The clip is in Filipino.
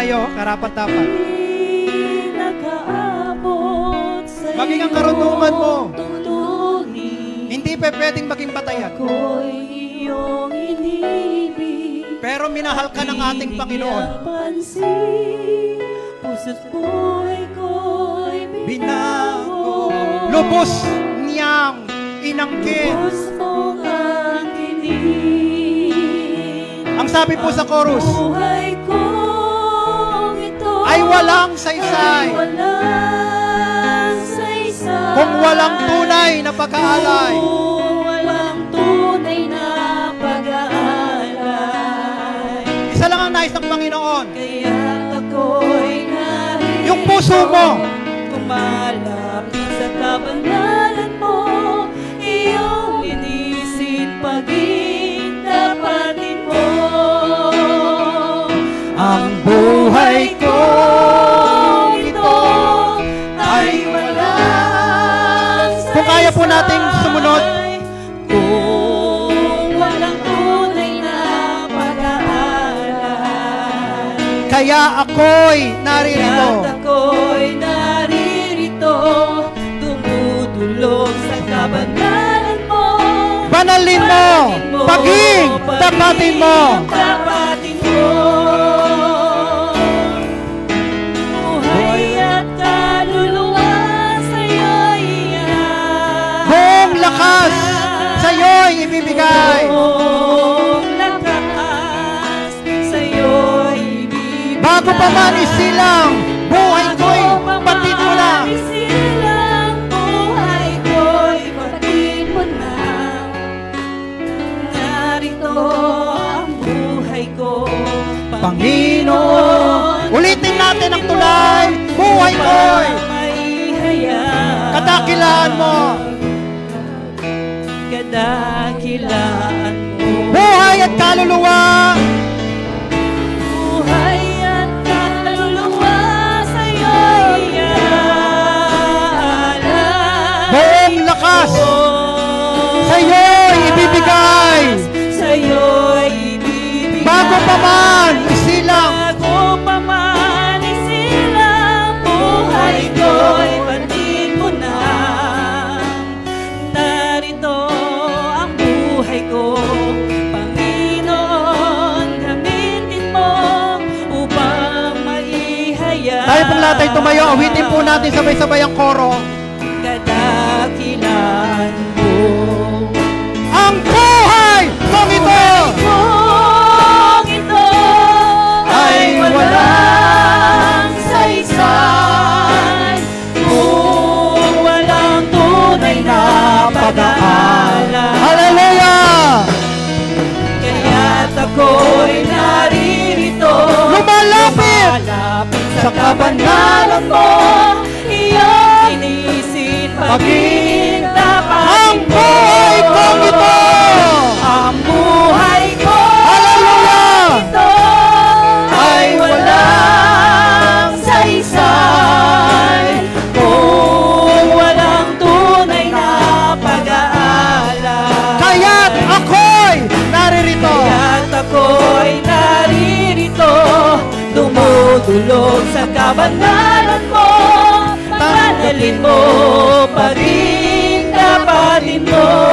tayo, karapat-dapat. Maging ang karunungan mo, hindi pa pwedeng maging batayan. Pero minahal ka ng ating Panginoon. Binago, lubos niyang inangkin. Ang sabi po sa chorus, ay walang saysay kung walang tunay na pag-aalay. Isa lang ang nais ng Panginoon. Yung puso mo tumalapit sa kabangalan mo, iyong linisin paging tapatin mo. ang buhay ko ito ay walang saysay. Kung kaya po nating sumunod, kung walang tunay na pag-aalay, kaya ako'y naririto. Dumudulog sa kabangalan mo, Banalin mo, paging tapatin mo. Buhay at kaluluwa sa'yo'y iyan. Buong lakas sa'yo'y ibibigay. Buong lakas sa'yo'y ibibigay. Bago pa man isilang buhay ko'y batid mo na. Panginoon, ulitin natin ang tulay. Buhay ko'y kadakilaan mo. Kadakilaan mo. Buhay at kaluluwa. Buhay at kaluluwa sa'yo'y iaalay. Buong lakas sa'yo'y ibibigay. Sa'yo'y ibibigay. Bago pa man isilang. Bago pa man isilang, buhay ko'y batid mo na. Narito ang buhay ko, Panginoon, gamitin mo upang maihayag. Tayo pong lahat ay tumayo, awitin po natin sabay-sabay ang koro. Kadakilaan mo. Ang buhay kong ito ay walang saysay kung walang tunay na pag-aalay. Hallelujah! Kaya't ako'y naririto, lumalapit sa kabangalan mo, iyong inisin paging tapatin mo. Ang buhay kong ito, ang buhay ko hallelujah, ito ay walang saysay kung walang tunay na pag-aalay. kaya't ako'y naririto. Kaya't ako'y naririto, dumudulog sa kabangalan mo, panalin mo, paging tapatin mo.